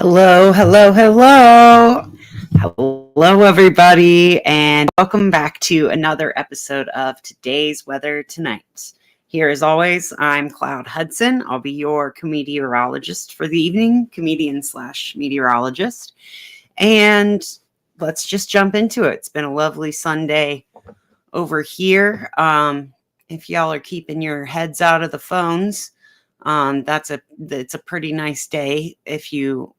Hello, hello, hello. Hello, everybody, and welcome back to another episode of Today's Weather Tonight. Here, as always, I'm Cloud Hudson. I'll be your meteorologist for the evening, comedian / meteorologist. And let's just jump into it. It's been a lovely Sunday over here. If y'all are keeping your heads out of the phones, it's a pretty nice day if you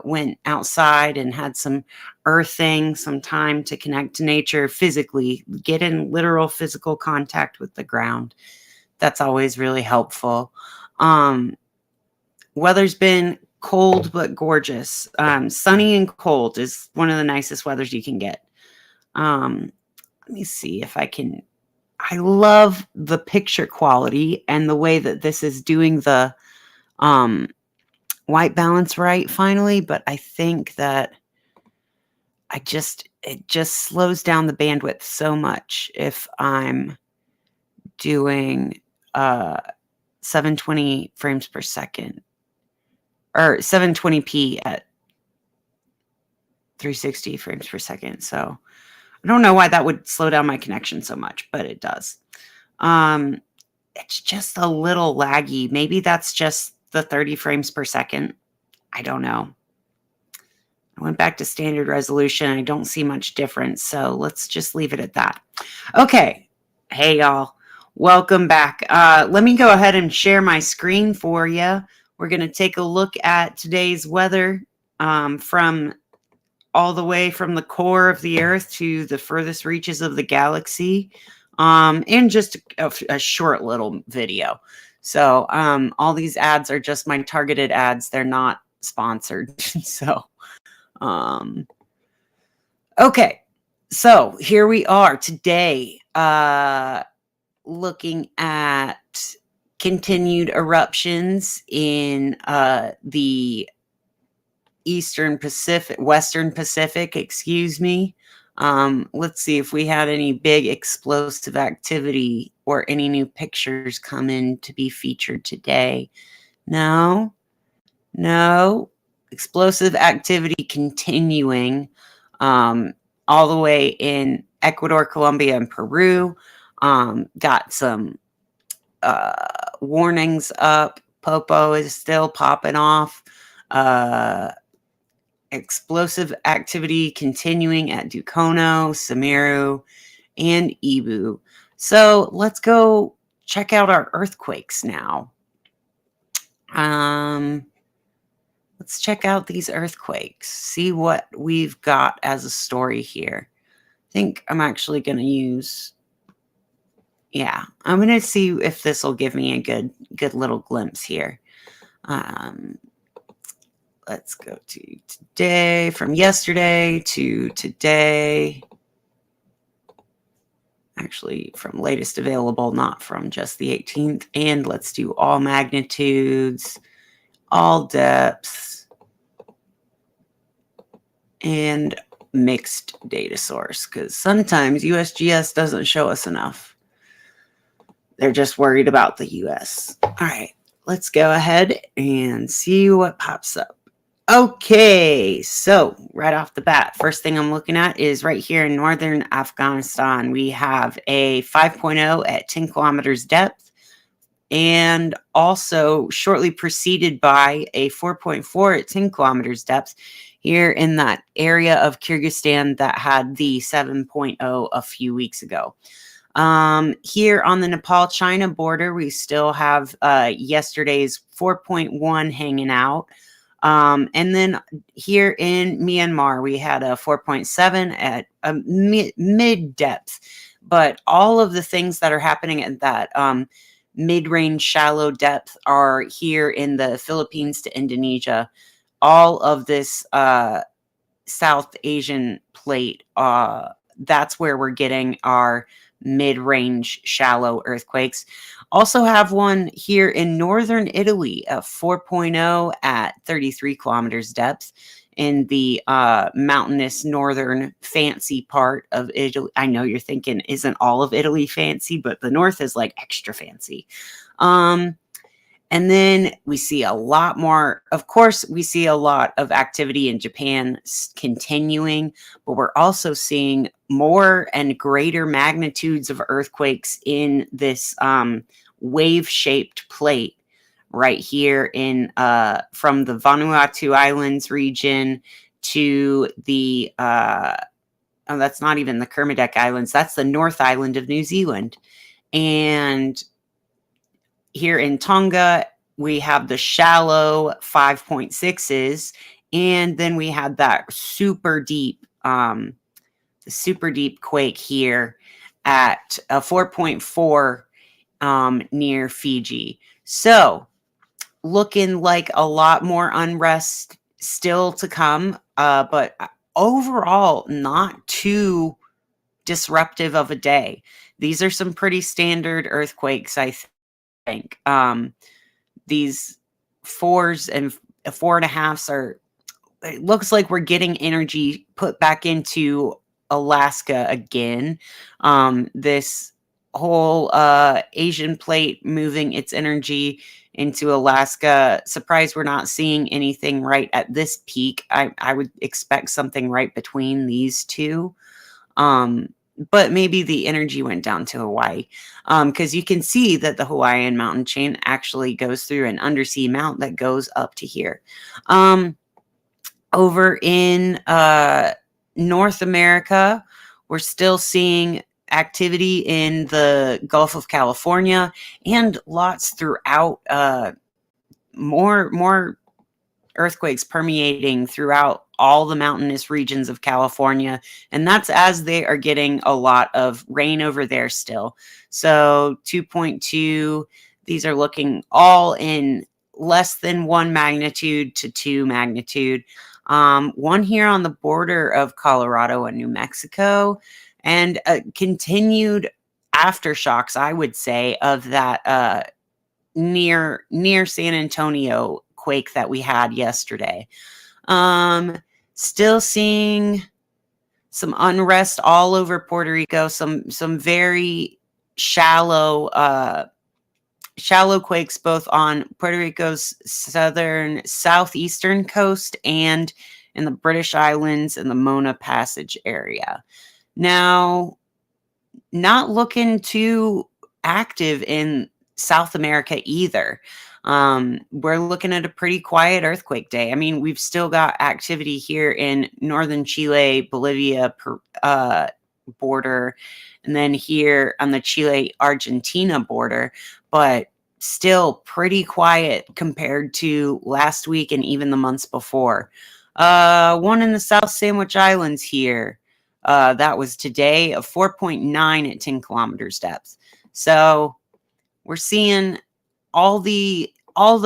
went outside and had some earthing, some time to connect to nature physically, get in literal physical contact with the ground. That's always really helpful. Weather's been cold but gorgeous. Sunny and cold is one of the nicest weathers you can get. Let me see if I can. I love the picture quality and the way that this is doing the white balance right finally, but I think that it just slows down the bandwidth so much if I'm doing 720 frames per second or 720p at 360 frames per second. So I don't know why that would slow down my connection so much, but it does. It's just a little laggy. Maybe that's just the 30 frames per second. I don't know. I went back to standard resolution. I don't see much difference, so let's just leave it at that. Okay. Hey, y'all. Welcome back. Let me go ahead and share my screen for you. We're going to take a look at today's weather from all the way from the core of the Earth to the furthest reaches of the galaxy, in just a short little video. So all these ads are just my targeted ads. They're not sponsored. So, okay. So here we are today, looking at continued eruptions in the Western Pacific, excuse me. Let's see if we had any big explosive activity or any new pictures come in to be featured today. No. Explosive activity continuing all the way in Ecuador, Colombia, and Peru. Got some warnings up. Popo is still popping off. Explosive activity continuing at Dukono, Samiru, and Ibu. So let's go check out our earthquakes now. Let's check out these earthquakes, see what we've got as a story here. I think I'm actually going to use, I'm going to see if this will give me a good little glimpse here. Let's go to today, from yesterday to today. Actually, from latest available, not from just the 18th. And let's do all magnitudes, all depths, and mixed data source, because sometimes USGS doesn't show us enough. They're just worried about the US. All right, let's go ahead and see what pops up. Okay, so right off the bat, first thing I'm looking at is right here in northern Afghanistan. We have a 5.0 at 10 kilometers depth, and also shortly preceded by a 4.4 at 10 kilometers depth here in that area of Kyrgyzstan that had the 7.0 a few weeks ago. Here on the Nepal-China border, we still have yesterday's 4.1 hanging out. And then here in Myanmar, we had a 4.7 at a mid depth, but all of the things that are happening at that mid-range shallow depth are here in the Philippines to Indonesia. All of this South Asian plate, that's where we're getting our mid-range shallow earthquakes. Also have one here in northern Italy, a 4.0 at 33 kilometers depth in the mountainous northern fancy part of Italy. I know you're thinking, isn't all of Italy fancy? But the north is like extra fancy. And then we see a lot more, of course, we see a lot of activity in Japan continuing, but we're also seeing more and greater magnitudes of earthquakes in this wave-shaped plate right here in from the Vanuatu Islands region to the oh, that's not even the Kermadec Islands, that's the North Island of New Zealand. And here in Tonga, we have the shallow 5.6s, and then we had that super deep quake here at a 4.4 near Fiji. So looking like a lot more unrest still to come, but overall not too disruptive of a day. These are some pretty standard earthquakes, I think. These 4s and 4.5s are, it looks like we're getting energy put back into Alaska again. This whole Asian plate moving its energy into Alaska. Surprised we're not seeing anything right at this peak. I would expect something right between these two. But maybe the energy went down to Hawaii, because you can see that the Hawaiian mountain chain actually goes through an undersea mount that goes up to here. Over in North America, we're still seeing activity in the Gulf of California and lots throughout, more earthquakes permeating throughout all the mountainous regions of California. And that's as they are getting a lot of rain over there still. So 2.2, these are looking all in less than 1 magnitude to 2 magnitude. One here on the border of Colorado and New Mexico, and continued aftershocks, I would say, of that near San Antonio quake that we had yesterday. Still seeing some unrest all over Puerto Rico, some very shallow quakes both on Puerto Rico's southeastern coast and in the British Islands and the Mona Passage area. Now, not looking too active in South America either. We're looking at a pretty quiet earthquake day. I mean, we've still got activity here in northern Chile, Bolivia border, and then here on the Chile-Argentina border, but still pretty quiet compared to last week and even the months before. One in the South Sandwich Islands here. That was today, of 4.9 at 10 kilometers depth. So we're seeing all the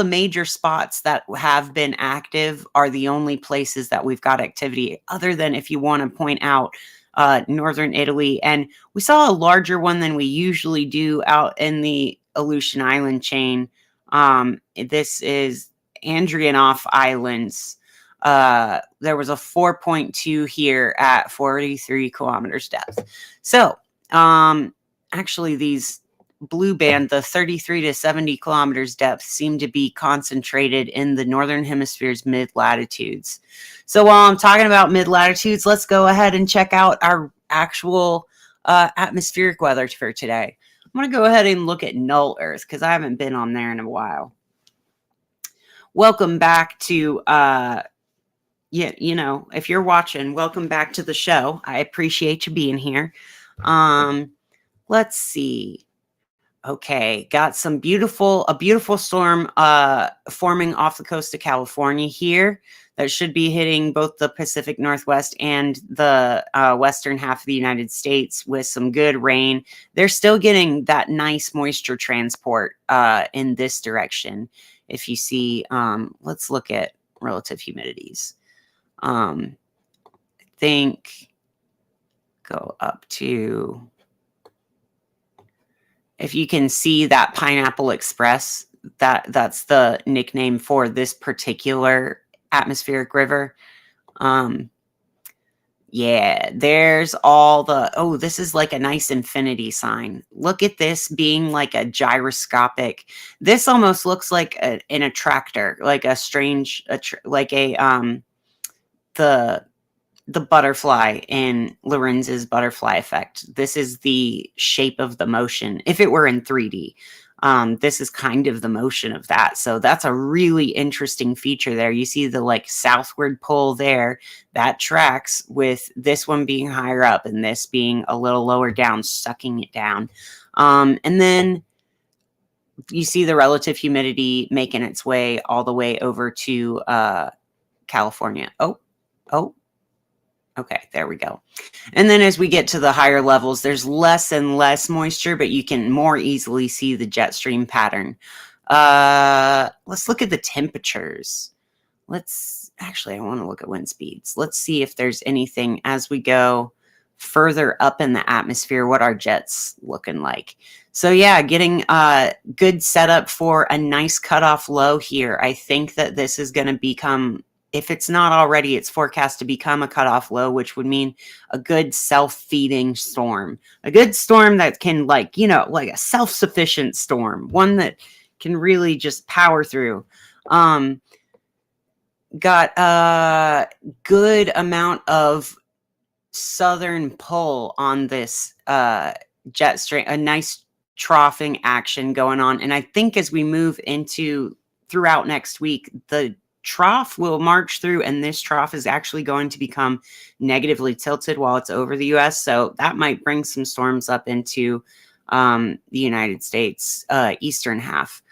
major spots that have been active are the only places that we've got activity, other than, if you want to point out, northern Italy. And we saw a larger one than we usually do out in the Aleutian Island chain. This is Andrianoff Islands. There was a 4.2 here at 43 kilometers depth. So actually these blue band, the 33 to 70 kilometers depth, seem to be concentrated in the northern hemisphere's mid latitudes. So while I'm talking about mid latitudes, let's go ahead and check out our actual atmospheric weather for today. I'm going to go ahead and look at null Earth because I haven't been on there in a while. Welcome back to if you're watching, welcome back to the show. I appreciate you being here. Let's see. Okay, got a beautiful storm forming off the coast of California here that should be hitting both the Pacific Northwest and the western half of the United States with some good rain. They're still getting that nice moisture transport in this direction. If you see, let's look at relative humidities. I think go up to, if you can see that Pineapple Express, that's the nickname for this particular atmospheric river. Yeah, there's all the, oh, this is like a nice infinity sign. Look at this being like a gyroscopic. This almost looks like an attractor, like a strange, like a, the butterfly in Lorenz's butterfly effect. This is the shape of the motion. If it were in 3D, this is kind of the motion of that. So that's a really interesting feature there. You see the like southward pull there. That tracks with this one being higher up and this being a little lower down, sucking it down. And then you see the relative humidity making its way all the way over to California. Oh, okay, there we go. And then as we get to the higher levels, there's less and less moisture, but you can more easily see the jet stream pattern. Let's look at the temperatures. Actually, I want to look at wind speeds. Let's see if there's anything as we go further up in the atmosphere, what our jet's looking like. So yeah, getting a good setup for a nice cutoff low here. I think that this is going to become, if it's not already, it's forecast to become a cutoff low, which would mean a good self-feeding storm. A good storm that can, like, you know, like a self-sufficient storm. One that can really just power through. Got a good amount of southern pull on this jet stream. A nice troughing action going on. And I think as we move into throughout next week, the trough will march through, and this trough is actually going to become negatively tilted while it's over the US. So that might bring some storms up into the United States eastern half.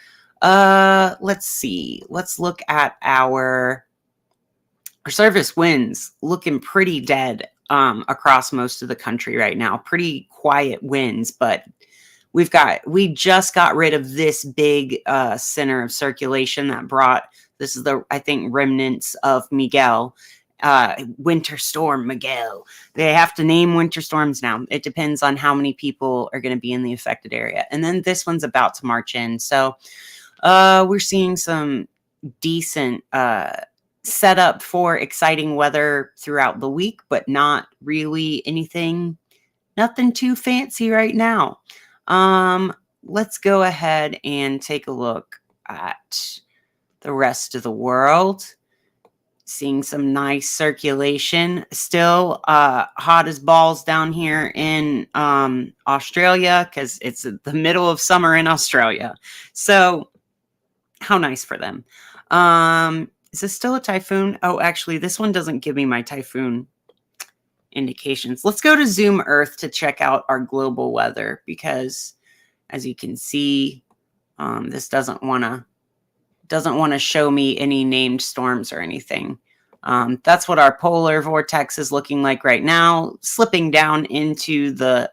Let's see. Let's look at our surface winds looking pretty dead across most of the country right now. Pretty quiet winds, but we just got rid of this big center of circulation that brought, this is the, I think, remnants of Miguel, Winter Storm Miguel. They have to name winter storms now. It depends on how many people are going to be in the affected area. And then this one's about to march in. So we're seeing some decent setup for exciting weather throughout the week, but not really nothing too fancy right now. Let's go ahead and take a look at the rest of the world. Seeing some nice circulation. Still hot as balls down here in Australia, because it's the middle of summer in Australia. So how nice for them. Is this still a typhoon? Oh, actually, this one doesn't give me my typhoon indications. Let's go to Zoom Earth to check out our global weather, because as you can see, this doesn't want to show me any named storms or anything. That's what our polar vortex is looking like right now, slipping down into the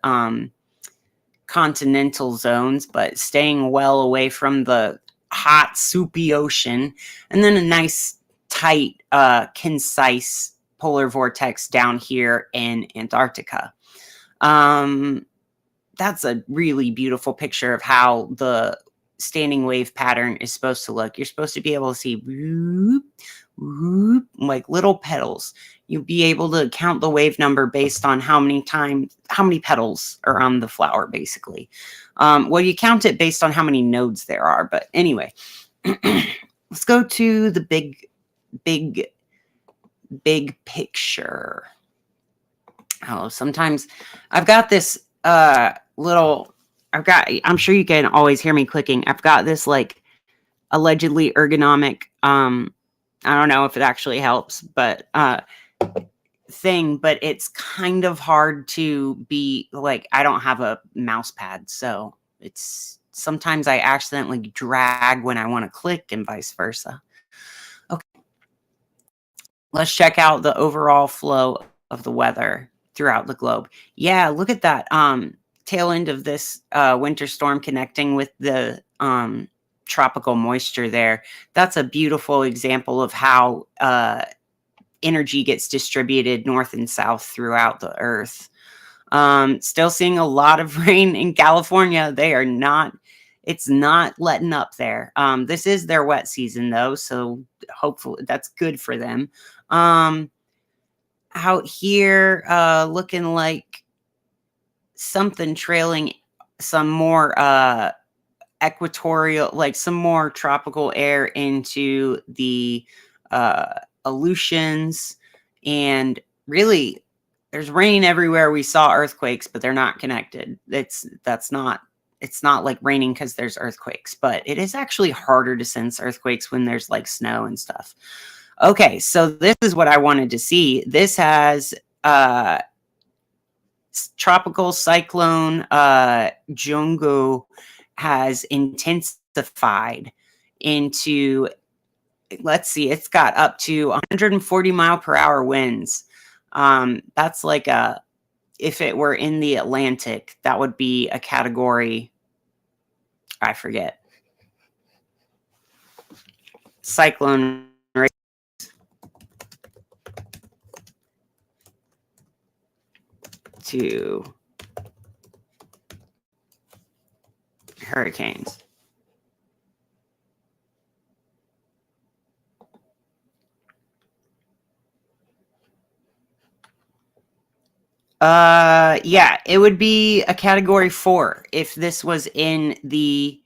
continental zones, but staying well away from the hot, soupy ocean. And then a nice, tight, concise polar vortex down here in Antarctica. That's a really beautiful picture of how the standing wave pattern is supposed to look. You're supposed to be able to see whoop, whoop, like little petals. You'll be able to count the wave number based on how many petals are on the flower, basically. Well, you count it based on how many nodes there are. But anyway, let's go to the big picture. Oh, sometimes I've got this I'm sure you can always hear me clicking. I've got this like allegedly ergonomic, I don't know if it actually helps, but thing, but it's kind of hard to be like, I don't have a mouse pad, so it's sometimes I accidentally drag when I want to click and vice versa. Okay, let's check out the overall flow of the weather throughout the globe. Yeah, look at that tail end of this winter storm connecting with the tropical moisture there. That's a beautiful example of how energy gets distributed north and south throughout the earth. Still seeing a lot of rain in California. It's not letting up there. This is their wet season though, so hopefully that's good for them. out here, looking like something trailing some more equatorial, like some more tropical air into the Aleutians. And really, there's rain everywhere. We saw earthquakes, but they're not connected. It's not like raining because there's earthquakes, but it is actually harder to sense earthquakes when there's like snow and stuff. Okay, so this is what I wanted to see. This has tropical cyclone Djoungou has intensified into, let's see, it's got up to 140-mile-per-hour winds. That's like if it were in the Atlantic, that would be a category, I forget. Cyclone to hurricanes. Yeah, it would be a category 4 if this was in the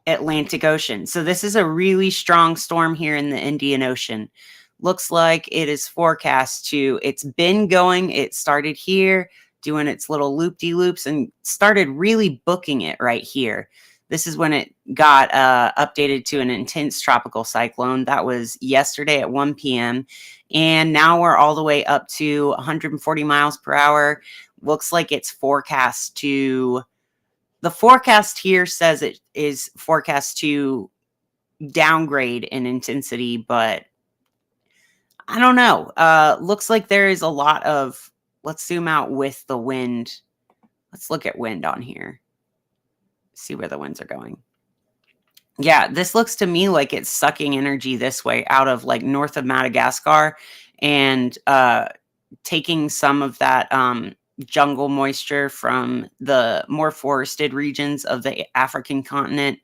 Atlantic Ocean. So this is a really strong storm here in the Indian Ocean. Looks like it is forecast to, it's been going, it started here, doing its little loop-de-loops and started really booking it right here. This is when it got updated to an intense tropical cyclone. That was yesterday at 1 p.m. And now we're all the way up to 140 miles per hour. Looks like it's forecast to, the forecast here says it is forecast to downgrade in intensity, but I don't know. Looks like there is a lot of, let's zoom out with the wind. Let's look at wind on here. See where the winds are going. Yeah, this looks to me like it's sucking energy this way out of like north of Madagascar and taking some of that jungle moisture from the more forested regions of the African continent.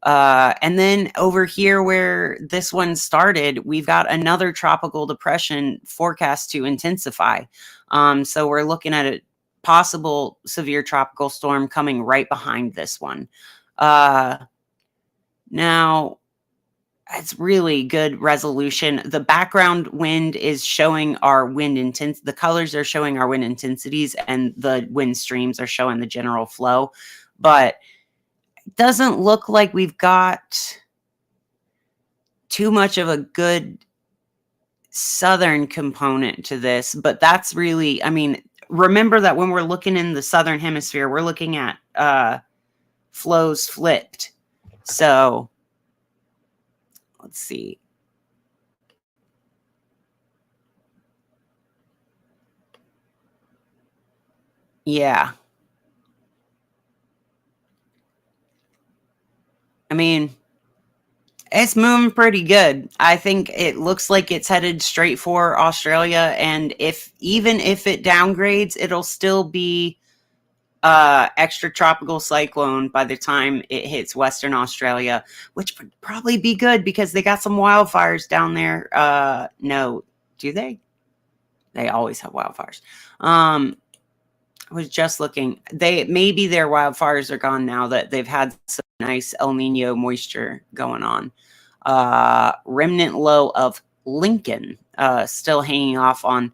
And then over here where this one started, we've got another tropical depression forecast to intensify. So we're looking at a possible severe tropical storm coming right behind this one. Now, it's really good resolution. The background wind is showing our wind intensity. The colors are showing our wind intensities, and the wind streams are showing the general flow. But it doesn't look like we've got too much of a good southern component to this. But that's really, I mean, remember that when we're looking in the southern hemisphere, we're looking at flows flipped. So let's see. Yeah. I mean, it's moving pretty good. I think it looks like it's headed straight for Australia. And even if it downgrades, it'll still be extra tropical cyclone by the time it hits Western Australia, which would probably be good because they got some wildfires down there. No, do they? They always have wildfires. I was just looking. Maybe their wildfires are gone now that they've had some nice El Nino moisture going on. Remnant low of Lincoln still hanging off on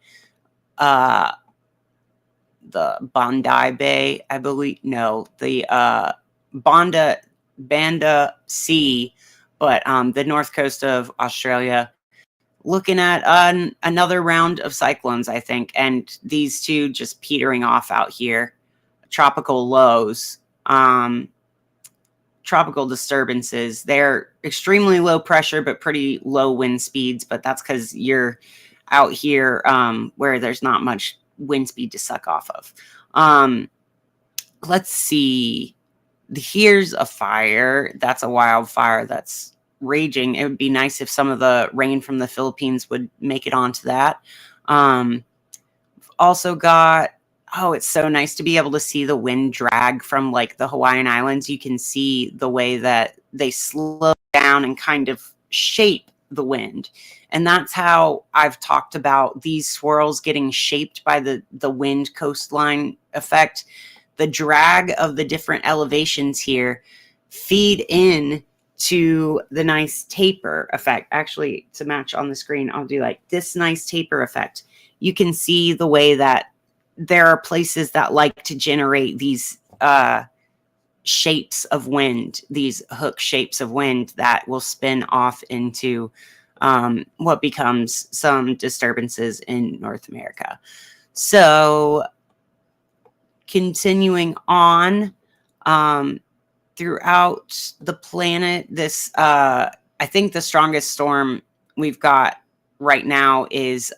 the Bondi Bay, I believe. No, the Banda Sea, but the north coast of Australia. Looking at another round of cyclones, I think, and these two just petering off out here. Tropical lows, tropical disturbances. They're extremely low pressure, but pretty low wind speeds. But that's because you're out here where there's not much wind speed to suck off of. Let's see. Here's a fire. That's a wildfire that's raging. It would be nice if some of the rain from the Philippines would make it onto that. Also got, oh, it's so nice to be able to see the wind drag from like the Hawaiian Islands. You can see the way that they slow down and kind of shape the wind. And that's how I've talked about these swirls getting shaped by the wind coastline effect. The drag of the different elevations here feed in to the nice taper effect. Actually, to match on the screen, I'll do like this nice taper effect. You can see the way that there are places that like to generate these shapes of wind, these hook shapes of wind that will spin off into what becomes some disturbances in North America. So continuing on throughout the planet, this I think the strongest storm we've got right now is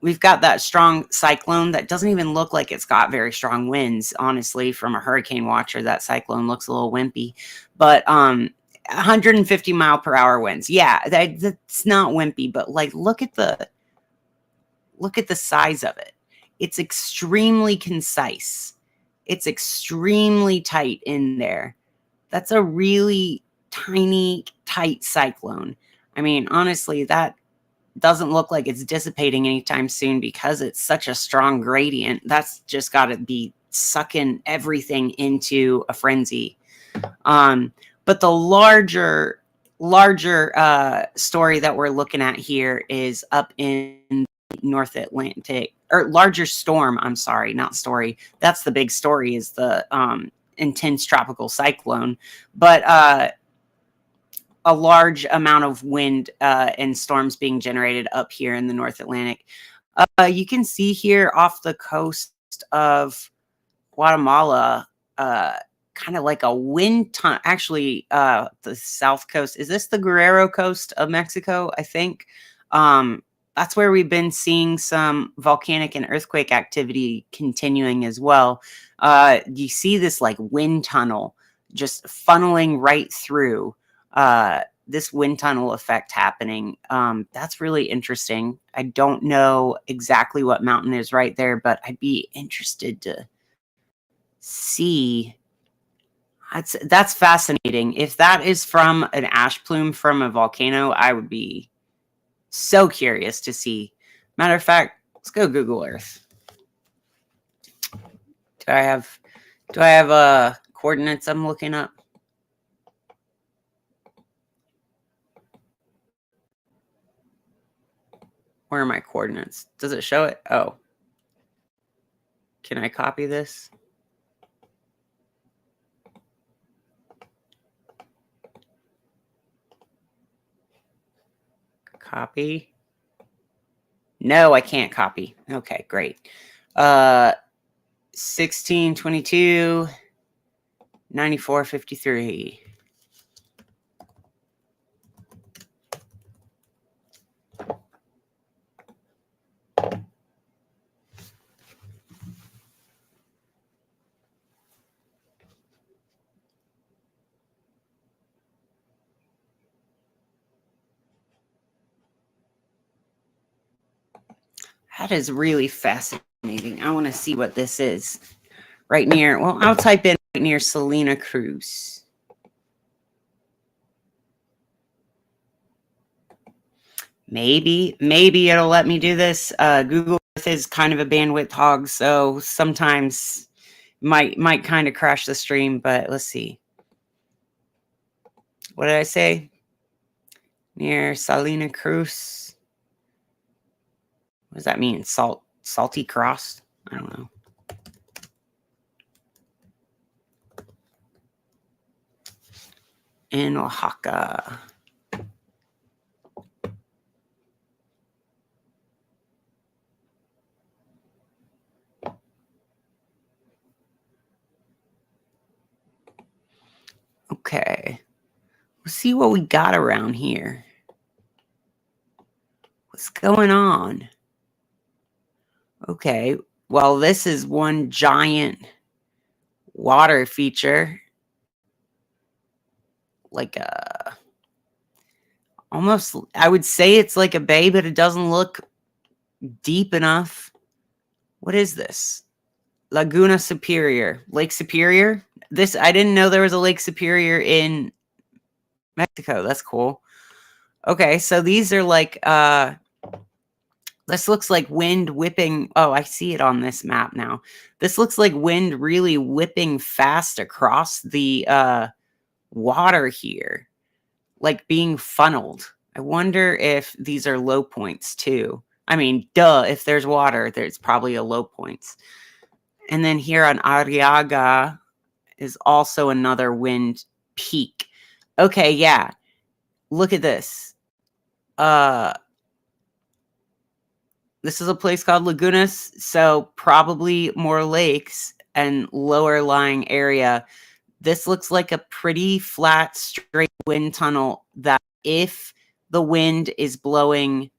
we've got that strong cyclone that doesn't even look like it's got very strong winds. Honestly, from a hurricane watcher, that cyclone looks a little wimpy, but 150 mile per hour winds. Yeah, that's not wimpy, but like, look at the size of it. It's extremely concise. It's extremely tight in there. That's a really tiny, tight cyclone. I mean, honestly, that doesn't look like it's dissipating anytime soon because it's such a strong gradient. That's just got to be sucking everything into a frenzy. But the larger story that we're looking at here is up in North Atlantic, or larger storm. I'm sorry, not story. That's the big story, is the intense tropical cyclone. But a large amount of wind and storms being generated up here in the North Atlantic. You can see here off the coast of Guatemala, kind of like a wind tunnel. Actually, the south coast. Is this the Guerrero coast of Mexico? I think. That's where we've been seeing some volcanic and earthquake activity continuing as well. You see this like wind tunnel just funneling right through. This wind tunnel effect happening. That's really interesting. I don't know exactly what mountain is right there, but I'd be interested to see. That's fascinating. If that is from an ash plume from a volcano, I would be so curious to see. Matter of fact, let's go Google Earth. Do I have coordinates I'm looking up? Where are my coordinates? Does it show it? Oh. Can I copy this? Copy. No, I can't copy. Okay, great. 1622 9453. That is really fascinating. I want to see what this is. Right near, well, I'll type in right near Salina Cruz. Maybe it'll let me do this. Google Earth is kind of a bandwidth hog, so sometimes might kind of crash the stream, but let's see. What did I say? Near Salina Cruz. What does that mean? Salty cross? I don't know. In Oaxaca. Okay. Let's see what we got around here. What's going on? Okay. Well, this is one giant water feature. Like a, almost, I would say it's like a bay, but it doesn't look deep enough. What is this? Laguna Superior. Lake Superior? I didn't know there was a Lake Superior in Mexico. That's cool. Okay, so these are like this looks like wind whipping. Oh, I see it on this map now. This looks like wind really whipping fast across the water here, like being funneled. I wonder if these are low points too. I mean, duh, if there's water, there's probably a low points. And then here on Arriaga is also another wind peak. Okay, yeah. Look at this. This is a place called Lagunas, so probably more lakes and lower lying area. This looks like a pretty flat, straight wind tunnel that if the wind is blowing,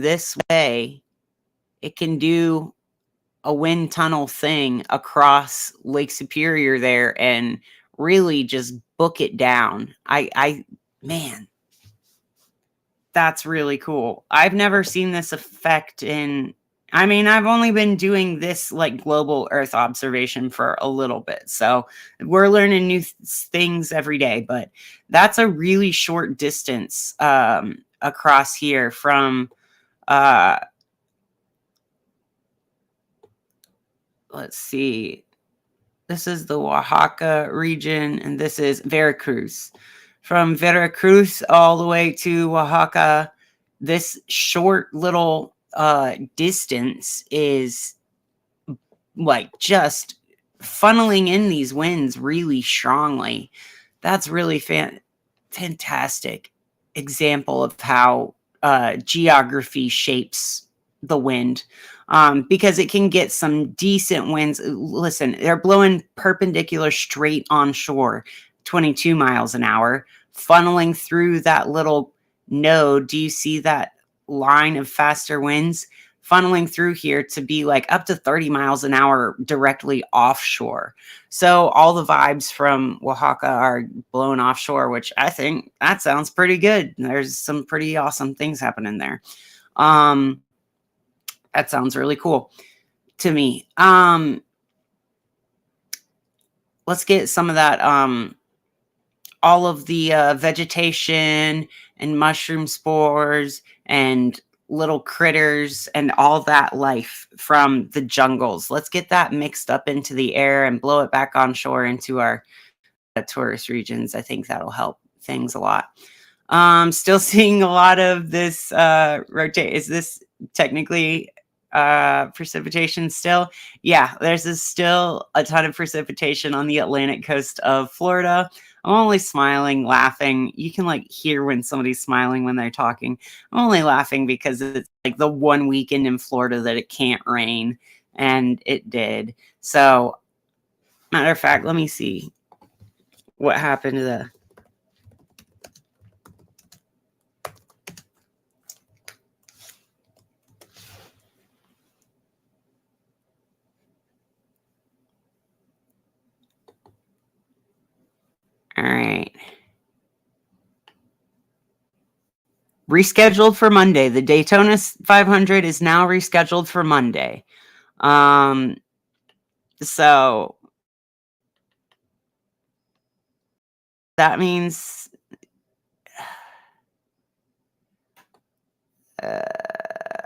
this way, it can do a wind tunnel thing across Lake Superior there and really just book it down. Man, that's really cool. I've never seen this effect in, I mean, I've only been doing this like global Earth observation for a little bit. So we're learning new things every day, but that's a really short distance across here from, let's see, this is the Oaxaca region, and this is Veracruz. From Veracruz all the way to Oaxaca, this short little distance is like just funneling in these winds really strongly. That's really fantastic example of how geography shapes the wind, because it can get some decent winds. Listen, they're blowing perpendicular straight on shore, 22 miles an hour, funneling through that little node. Do you see that line of faster winds funneling through here to be like up to 30 miles an hour directly offshore? So all the vibes from Oaxaca are blown offshore, which I think that sounds pretty good. There's some pretty awesome things happening there. That sounds really cool to me. Let's get some of that, all of the vegetation and mushroom spores and little critters and all that life from the jungles. Let's get that mixed up into the air and blow it back on shore into our tourist regions. I think that'll help things a lot. Still seeing a lot of this rotate. Is this technically precipitation still? Yeah, there's still a ton of precipitation on the Atlantic coast of Florida. I'm only smiling, laughing. You can like hear when somebody's smiling when they're talking. I'm only laughing because it's like the one weekend in Florida that it can't rain, and it did. So, matter of fact, let me see what happened to the. All right. Rescheduled for Monday. The Daytona 500 is now rescheduled for Monday. So that means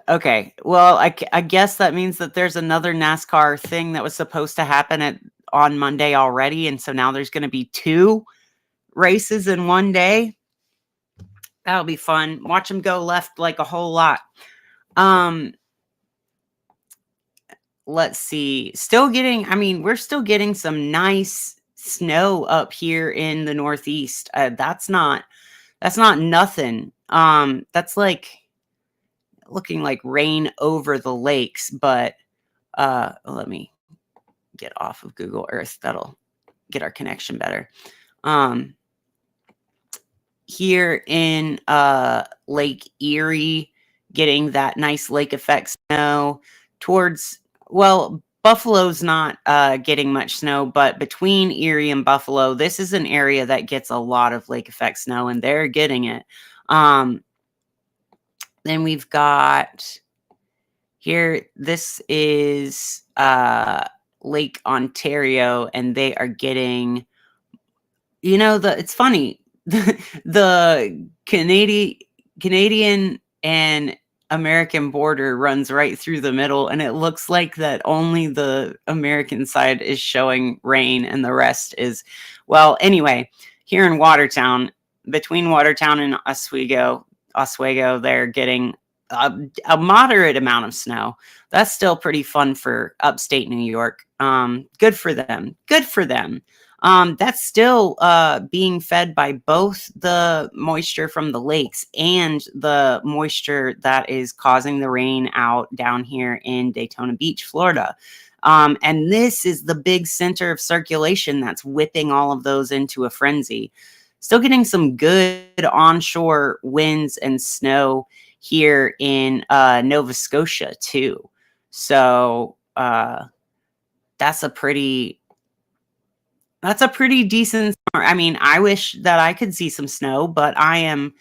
okay. Well, I guess that means that there's another NASCAR thing that was supposed to happen on Monday already, and so now there's going to be 2 races in one day. That'll be fun. Watch them go left like a whole lot. Let's see. We're still getting some nice snow up here in the Northeast. That's not nothing. That's like looking like rain over the lakes, but let me get off of Google Earth. That'll get our connection better. Here in Lake Erie, getting that nice lake effect snow towards, well, Buffalo's not getting much snow, but between Erie and Buffalo, this is an area that gets a lot of lake effect snow, and they're getting it. Then we've got here, this is Lake Ontario, and they are getting, it's funny. the Canadian and American border runs right through the middle, and it looks like that only the American side is showing rain and the rest is, well, anyway, here in Watertown, between Watertown and Oswego, they're getting a moderate amount of snow. That's still pretty fun for upstate New York. Good for them. Good for them. That's still being fed by both the moisture from the lakes and the moisture that is causing the rain out down here in Daytona Beach, Florida. And this is the big center of circulation that's whipping all of those into a frenzy. Still getting some good onshore winds and snow here in Nova Scotia too. So that's a pretty decent summer. I mean, I wish that I could see some snow, but I'm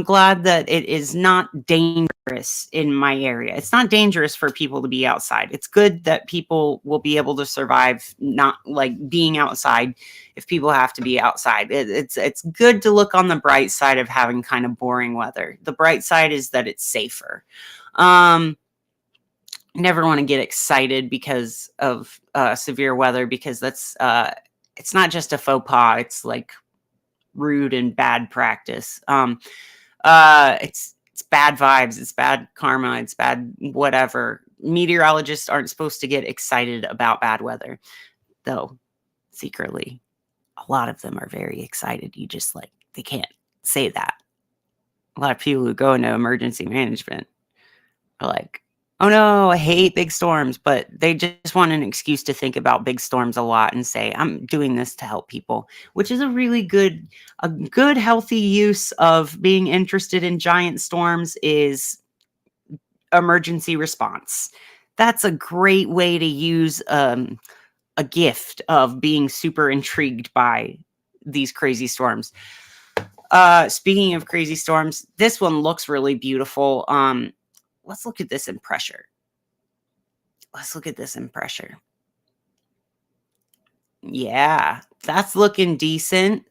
glad that it is not dangerous in my area. It's not dangerous for people to be outside. It's good that people will be able to survive not like being outside if people have to be outside. It's good to look on the bright side of having kind of boring weather. The bright side is that it's safer. Never want to get excited because of severe weather, because that's it's not just a faux pas. It's like rude and bad practice. It's bad vibes. It's bad karma. It's bad whatever. Meteorologists aren't supposed to get excited about bad weather, though secretly a lot of them are very excited. You just they can't say that. A lot of people who go into emergency management are like, oh no, I hate big storms, but they just want an excuse to think about big storms a lot and say, I'm doing this to help people, which is a good, healthy use of being interested in giant storms is emergency response. That's a great way to use a gift of being super intrigued by these crazy storms. Speaking of crazy storms, this one looks really beautiful. Let's look at this in pressure. Yeah, that's looking decent.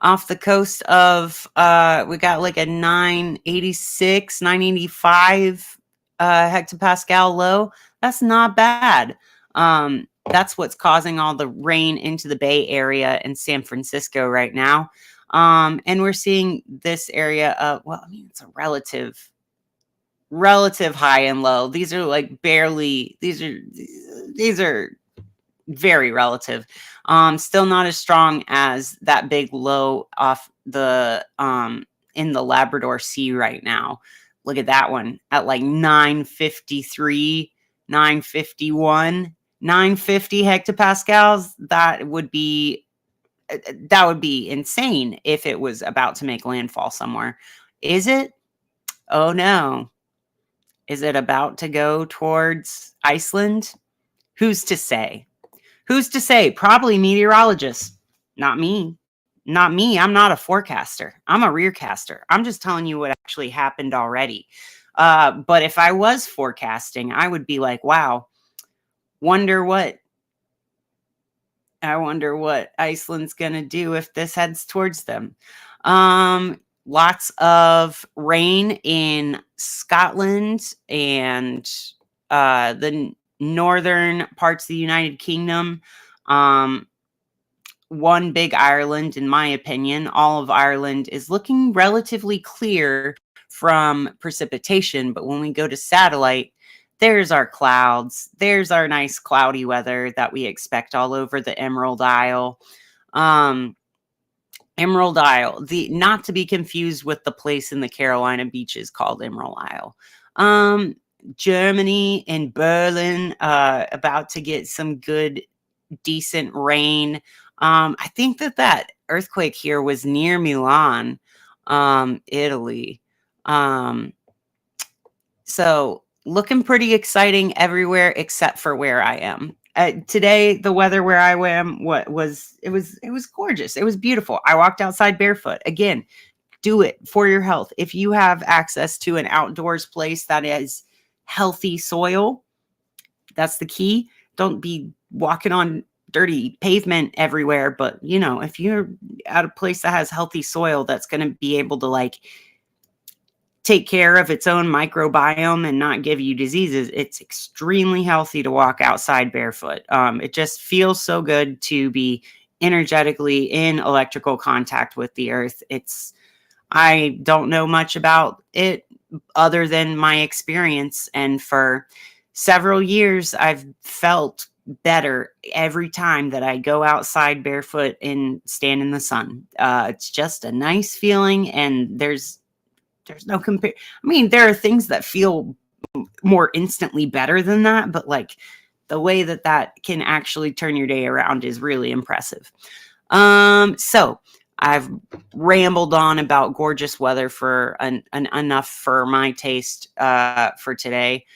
Off the coast of, we got like a 986, 985 hectopascal low. That's not bad. That's what's causing all the rain into the Bay Area and San Francisco right now. And we're seeing this area of, well, I mean, it's a relative high and low. These are like barely, these are very relative. Still not as strong as that big low off the, in the Labrador Sea right now. Look at that one at like 953, 951, 950 hectopascals. That would be insane if it was about to make landfall somewhere. Is it? Oh no. Is it about to go towards Iceland? Who's to say? Probably meteorologists. Not me. I'm not a forecaster. I'm a rearcaster. I'm just telling you what actually happened already. But if I was forecasting, I would be like, wow, I wonder what Iceland's going to do if this heads towards them. Lots of rain in Scotland and the northern parts of the United Kingdom. One big Ireland, in my opinion. All of Ireland is looking relatively clear from precipitation, but when we go to satellite, there's our clouds. There's our nice cloudy weather that we expect all over the Emerald Isle. Emerald Isle, not to be confused with the place in the Carolina beaches called Emerald Isle. Germany and Berlin, about to get some good, decent rain. I think that earthquake here was near Milan, Italy. So looking pretty exciting everywhere except for where I am. Today, the weather where I am, it was gorgeous. It was beautiful. I walked outside barefoot. Again, do it for your health. If you have access to an outdoors place that is healthy soil, that's the key. Don't be walking on dirty pavement everywhere. But, you know, if you're at a place that has healthy soil that's going to be able to like take care of its own microbiome and not give you diseases, it's extremely healthy to walk outside barefoot. It just feels so good to be energetically in electrical contact with the earth. I don't know much about it other than my experience. And for several years, I've felt better every time that I go outside barefoot and stand in the sun. It's just a nice feeling, and there's no compare. I mean, there are things that feel more instantly better than that, but like the way that can actually turn your day around is really impressive. So I've rambled on about gorgeous weather for enough for my taste for today.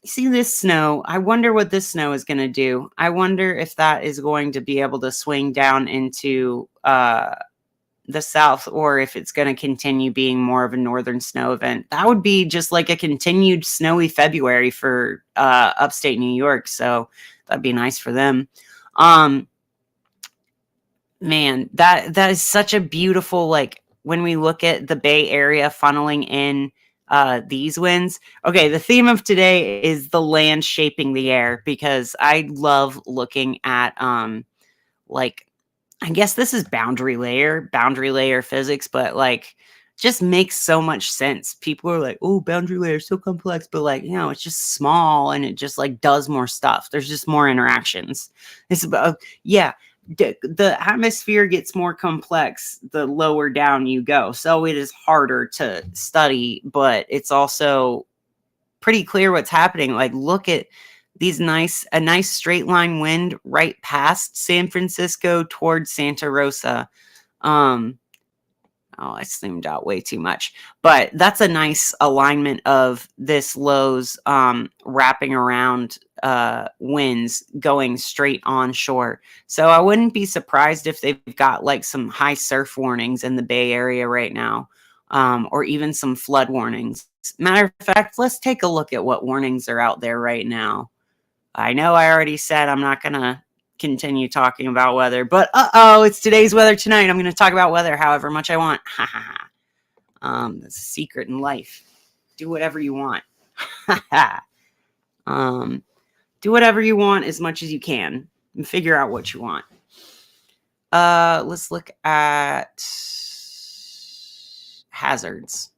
See this snow. I wonder what this snow is going to do. I wonder if that is going to be able to swing down into the south, or if it's going to continue being more of a northern snow event. That would be just like a continued snowy February for upstate New York. So that'd be nice for them. Man, that is such a beautiful, like when we look at the Bay Area funneling in these winds. Okay, the theme of today is the land shaping the air, because I love looking at like, I guess this is boundary layer physics, but like just makes so much sense. People are like, oh, boundary layer is so complex, but like, you know, it's just small and it just like does more stuff. There's just more interactions. It's about, yeah, the atmosphere gets more complex the lower down you go. So it is harder to study, but it's also pretty clear what's happening. Like, look at a nice straight line wind right past San Francisco towards Santa Rosa. I zoomed out way too much, but that's a nice alignment of this low's wrapping around winds going straight onshore. So I wouldn't be surprised if they've got like some high surf warnings in the Bay Area right now, or even some flood warnings. Matter of fact, let's take a look at what warnings are out there right now. I know I already said I'm not going to continue talking about weather, but it's today's weather tonight. I'm going to talk about weather however much I want. That's a secret in life. Do whatever you want. Do whatever you want as much as you can and figure out what you want. Let's look at hazards.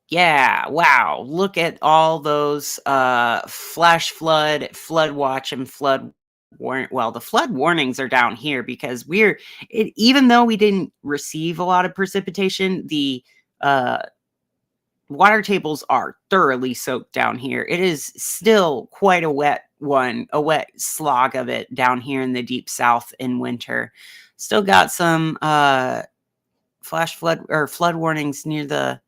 Yeah, wow. Look at all those flash flood, flood watch, and flood warning. Well, the flood warnings are down here because even though we didn't receive a lot of precipitation, the water tables are thoroughly soaked down here. It is still quite a wet slog of it down here in the deep south in winter. Still got some flash flood or flood warnings near the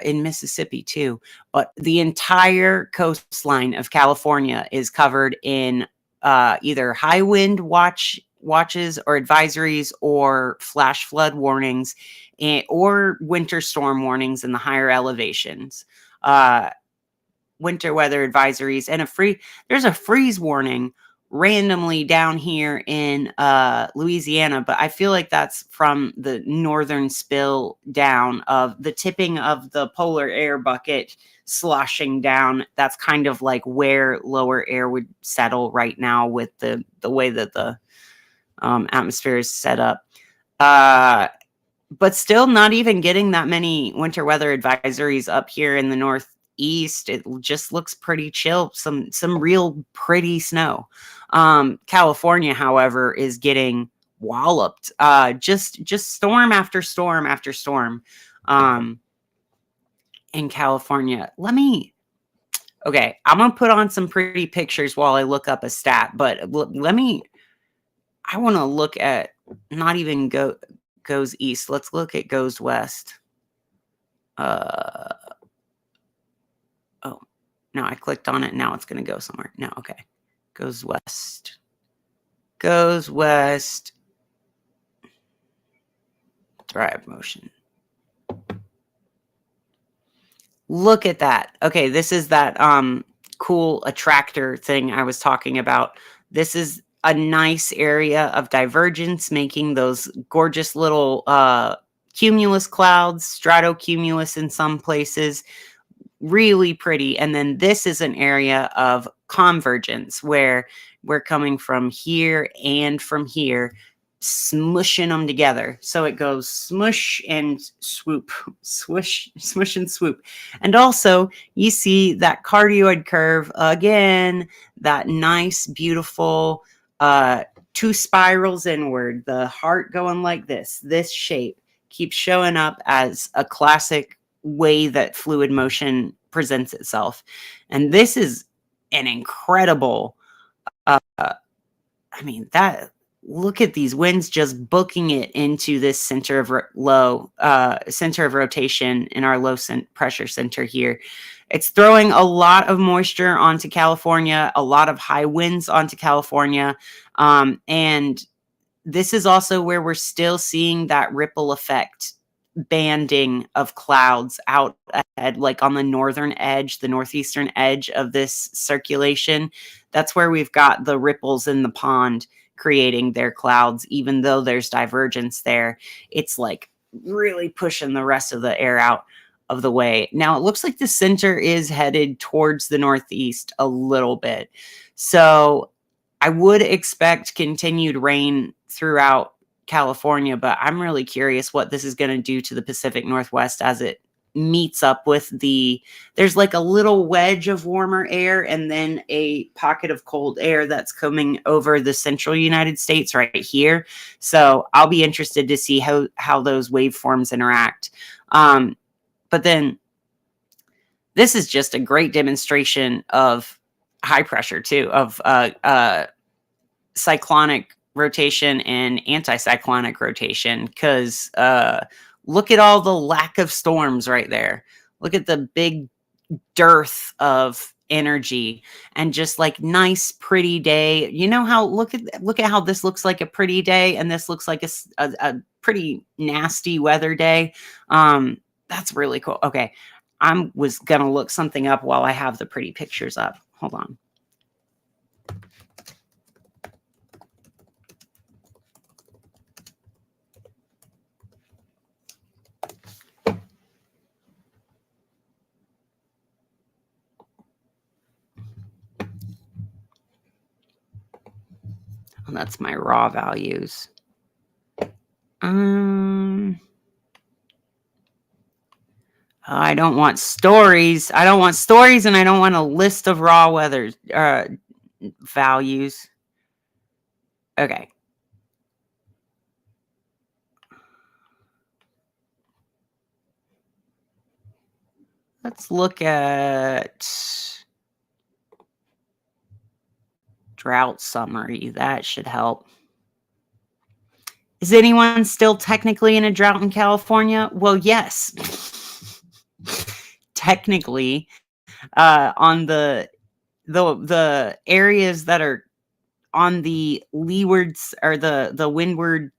in Mississippi too, but the entire coastline of California is covered in either high wind watches or advisories, or flash flood warnings, or winter storm warnings in the higher elevations. Winter weather advisories, and there's a freeze warning randomly down here in Louisiana, but I feel like that's from the northern spill down of the tipping of the polar air bucket sloshing down. That's kind of like where lower air would settle right now with the way that the atmosphere is set up. But still not even getting that many winter weather advisories up here in the northeast. It just looks pretty chill. Some real pretty snow. California, however, is getting walloped. Just storm after storm after storm. In California. Okay, I'm gonna put on some pretty pictures while I look up a stat, but I want to look at not even goes east. Let's look at goes west. Oh, no, I clicked on it. Now it's going to go somewhere. No, okay. Goes west. Drive motion. Look at that. Okay, this is that cool attractor thing I was talking about. This is a nice area of divergence, making those gorgeous little cumulus clouds, stratocumulus in some places, really pretty. And then this is an area of convergence where we're coming from here and from here, smushing them together. So it goes smush and swoop, swish, smush and swoop. And also you see that cardioid curve again, that nice, beautiful, two spirals inward, the heart going like this shape keeps showing up as a classic way that fluid motion presents itself. And this is an incredible, I mean, that look at these winds just booking it into this center of center of rotation in our low pressure center here. It's throwing a lot of moisture onto California, a lot of high winds onto California. And this is also where we're still seeing that ripple effect banding of clouds out ahead, like on the northern edge, the northeastern edge of this circulation. That's where we've got the ripples in the pond creating their clouds, even though there's divergence there. It's like really pushing the rest of the air out of the way. Now it looks like the center is headed towards the northeast a little bit. So I would expect continued rain throughout California, but I'm really curious what this is going to do to the Pacific Northwest as it meets up with there's like a little wedge of warmer air and then a pocket of cold air that's coming over the central United States right here. So I'll be interested to see how those waveforms interact. But then this is just a great demonstration of high pressure too, of cyclonic rotation and anticyclonic rotation, because look at all the lack of storms right there. Look at the big dearth of energy and just like nice pretty day. You know how look at how this looks like a pretty day and this looks like a pretty nasty weather day. That's really cool. Okay, I was gonna look something up while I have the pretty pictures up. Hold on. And that's my raw values. I don't want stories. I don't want stories, and I don't want a list of raw weather values. Okay. Let's look at drought summary. That should help. Is anyone still technically in a drought in California? Well, yes. Technically, on the areas that are on the leewards or the windward.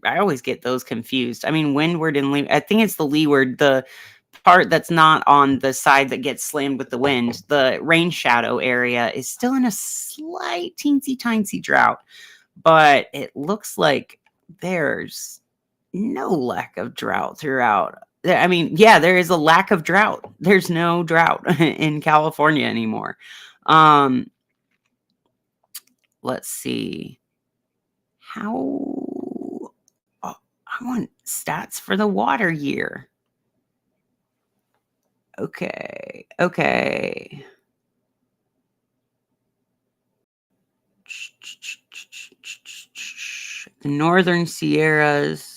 I always get those confused. I mean, windward and I think it's the leeward, the part that's not on the side that gets slammed with the wind. The rain shadow area is still in a slight teensy tiny drought, but it looks like there's no lack of drought throughout. I mean, yeah, there is a lack of drought. There's no drought in California anymore. Let's see. I want stats for the water year. Okay. The Northern Sierras.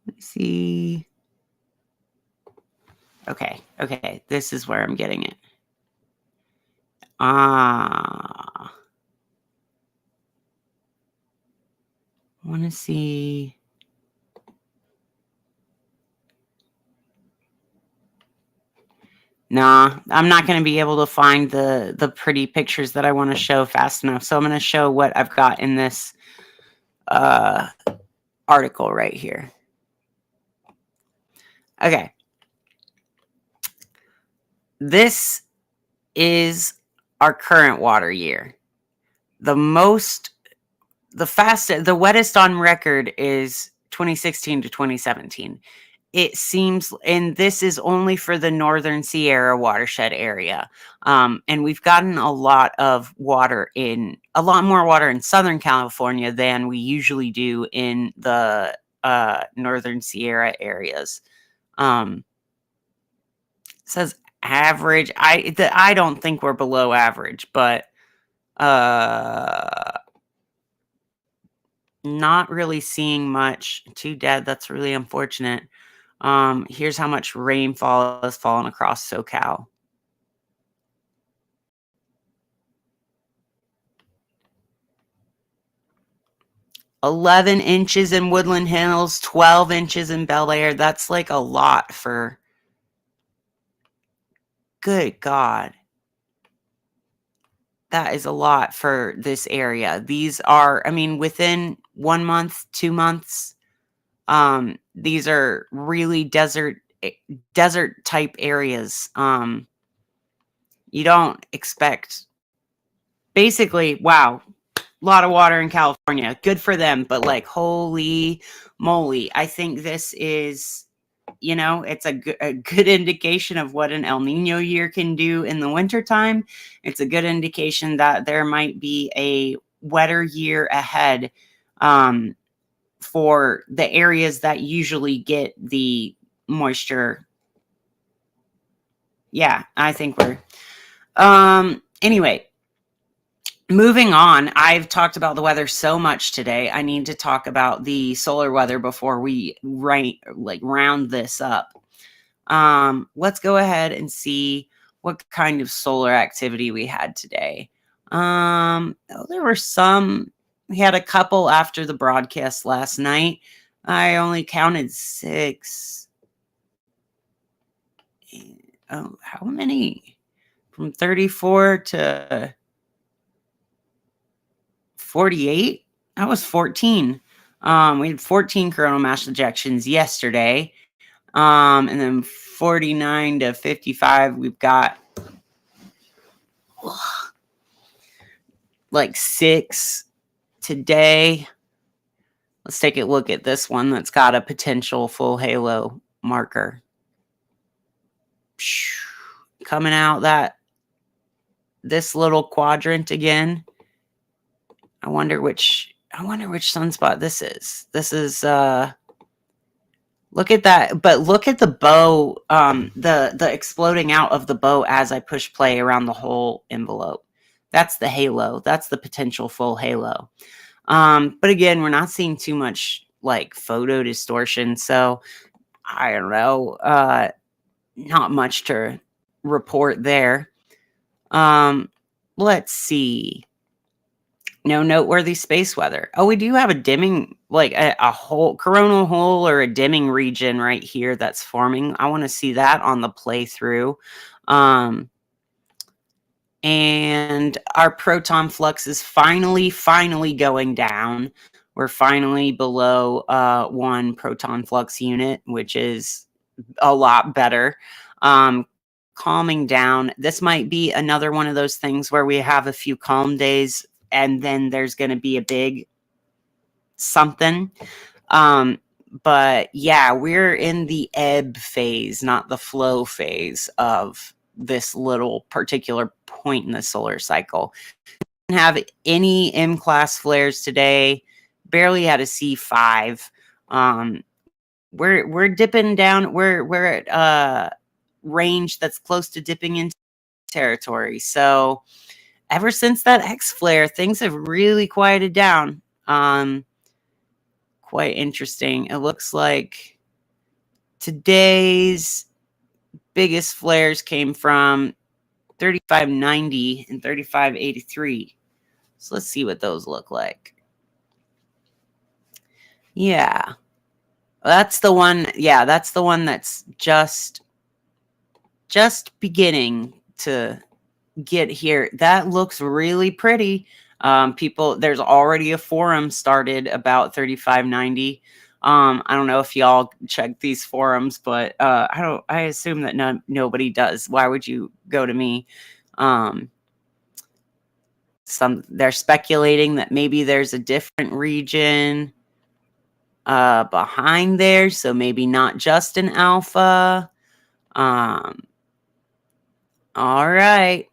Let's see. Okay. This is where I'm getting it. I want to see. Nah, I'm not going to be able to find the pretty pictures that I want to show fast enough. So I'm going to show what I've got in this article right here. Okay. This is our current water year. The wettest on record is 2016 to 2017. It seems, and this is only for the Northern Sierra watershed area. And we've gotten a lot more water in Southern California than we usually do in the Northern Sierra areas. It says average. I don't think we're below average, but not really seeing much. Too dead. That's really unfortunate. Here's how much rainfall has fallen across SoCal. "11 inches in Woodland Hills, 12 inches in Bel Air." That's like a lot for. Good God. That is a lot for this area. These are, within 1 month, 2 months. These are really desert type areas. You don't expect, basically, wow, a lot of water in California. Good for them, but like, holy moly. I think this is, it's a good indication of what an El Nino year can do in the wintertime. It's a good indication that there might be a wetter year ahead for the areas that usually get the moisture. Yeah, I think we're anyway, moving on. I've talked about the weather so much today. I need to talk about the solar weather before we round this up. Let's go ahead and see what kind of solar activity we had today. There were some. We had a couple after the broadcast last night. I only counted 6. Oh, how many? From 34 to 48? That was 14. We had 14 coronal mass ejections yesterday. And then 49 to 55, we've got like 6 today. Let's take a look at this one that's got a potential full halo marker. Coming out this little quadrant again. I wonder which sunspot this is. This is look at that, but look at the bow, the exploding out of the bow as I push play around the whole envelope. That's the halo. That's the potential full halo. But again, we're not seeing too much like photo distortion, so I don't know. Not much to report there. Let's see. No noteworthy space weather. Oh, we do have a dimming, like a whole coronal hole or a dimming region right here that's forming. I want to see that on the playthrough. And our proton flux is finally going down. We're finally below 1 proton flux unit, which is a lot better. Calming down. This might be another one of those things where we have a few calm days and then there's going to be a big something. But yeah, we're in the ebb phase, not the flow phase of this little particular point in the solar cycle. Didn't have any M-class flares today. Barely had a C5. We're dipping down. We're at range that's close to dipping into territory. So ever since that X flare, things have really quieted down. Quite interesting. It looks like today's biggest flares came from 3590 and 3583. So let's see what those look like. Yeah. That's the one. Yeah, that's the one that's just just beginning to get here. That looks really pretty. There's already a forum started about 3590. I don't know if y'all check these forums, but I assume that nobody does. Why would you go to me? They're speculating that maybe there's a different region behind there, so maybe not just an alpha. All right.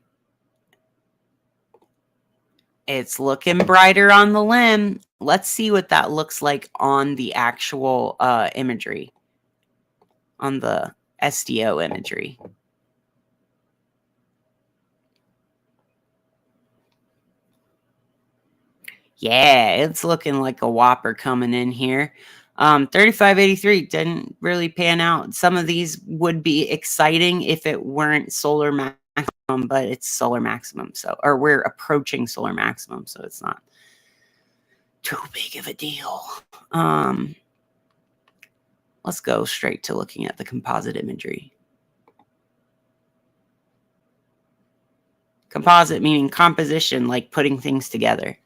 It's looking brighter on the limb. Let's see what that looks like on the actual imagery, on the SDO imagery. Yeah, it's looking like a whopper coming in here. 3583 didn't really pan out. Some of these would be exciting if it weren't solar maximum, but it's solar maximum. Or we're approaching solar maximum, so it's not too big of a deal. Let's go straight to looking at the composite imagery. Composite meaning composition, like putting things together.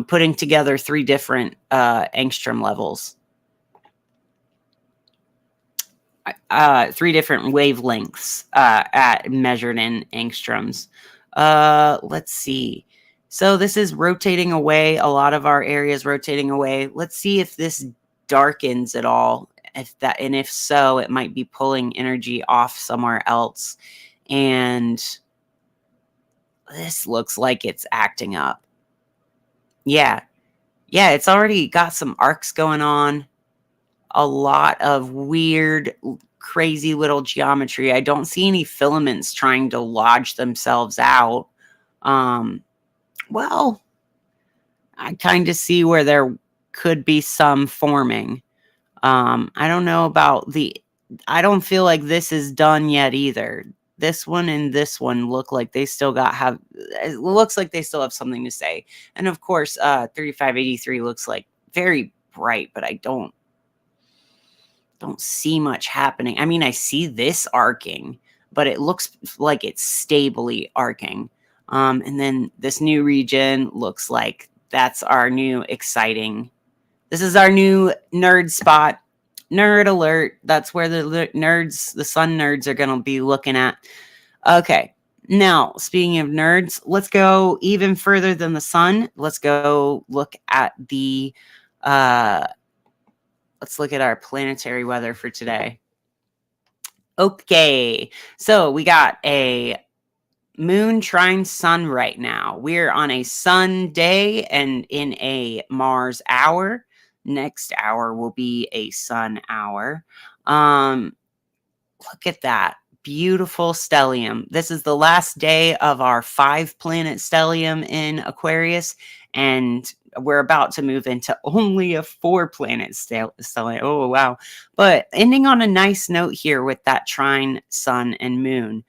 Putting together 3 different angstrom levels. 3 different wavelengths measured in angstroms. Let's see. So this is rotating away. A lot of our area is rotating away. Let's see if this darkens at all. If so, it might be pulling energy off somewhere else. And this looks like it's acting up. Yeah, it's already got some arcs going on. A lot of weird, crazy little geometry. I don't see any filaments trying to lodge themselves out. Well, I kind of see where there could be some forming. I don't know about I don't feel like this is done yet either. This one and this one look like they still it looks like they still have something to say. And of course, 3583 looks like very bright, but I don't see much happening. I mean, I see this arcing, but it looks like it's stably arcing. And then this new region looks like that's our new exciting. This is our new nerd spot. Nerd alert. That's where the sun nerds are going to be looking at. Okay. Now, speaking of nerds, let's go even further than the sun. Let's go look at let's look at our planetary weather for today. Okay. So we got a moon trine sun right now. We're on a sun day and in a Mars hour. Next hour will be a sun hour. Look at that. Beautiful stellium. This is the last day of our 5-planet stellium in Aquarius, and we're about to move into only a 4-planet stellium. Oh, wow. But ending on a nice note here with that trine sun and moon.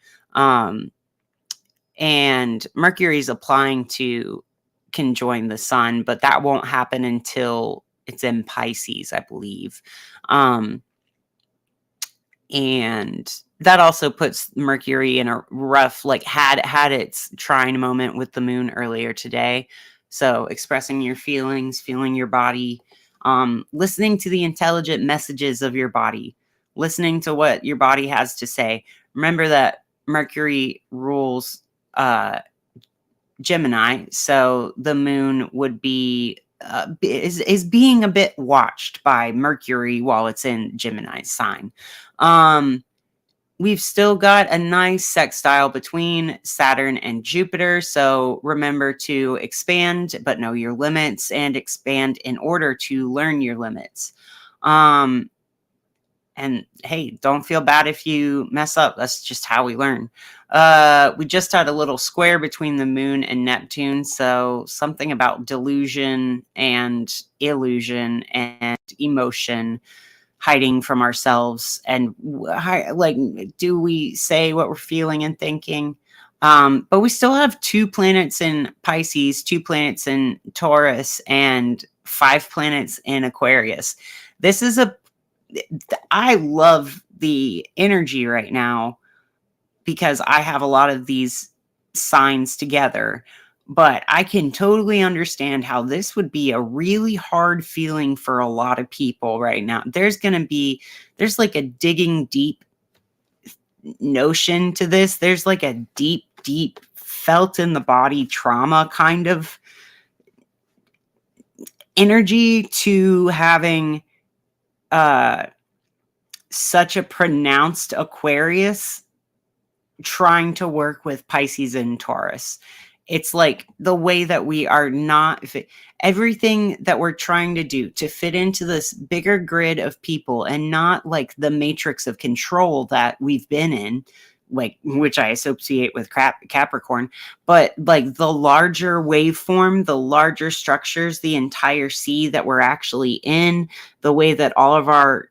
And Mercury's applying to conjoin the sun, but that won't happen until it's in Pisces, I believe. And that also puts Mercury in a rough, had its trine moment with the moon earlier today. So expressing your feelings, feeling your body, listening to the intelligent messages of your body, listening to what your body has to say. Remember that Mercury rules Gemini, so the moon would be is being a bit watched by Mercury while it's in Gemini's sign. We've still got a nice sextile between Saturn and Jupiter, so remember to expand but know your limits, and expand in order to learn your limits. And hey, don't feel bad if you mess up. That's just how we learn. We just had a little square between the moon and Neptune. So something about delusion and illusion and emotion hiding from ourselves. And do we say what we're feeling and thinking? But we still have 2 planets in Pisces, 2 planets in Taurus, and 5 planets in Aquarius. I love the energy right now because I have a lot of these signs together, but I can totally understand how this would be a really hard feeling for a lot of people right now. There's like a digging deep notion to this. There's like a deep, deep felt in the body trauma kind of energy to having such a pronounced Aquarius trying to work with Pisces and Taurus. It's like the way that we are not everything that we're trying to do to fit into this bigger grid of people and not like the matrix of control that we've been in, like, which I associate with Capricorn, but like the larger waveform, the larger structures, the entire sea that we're actually in, the way that all of our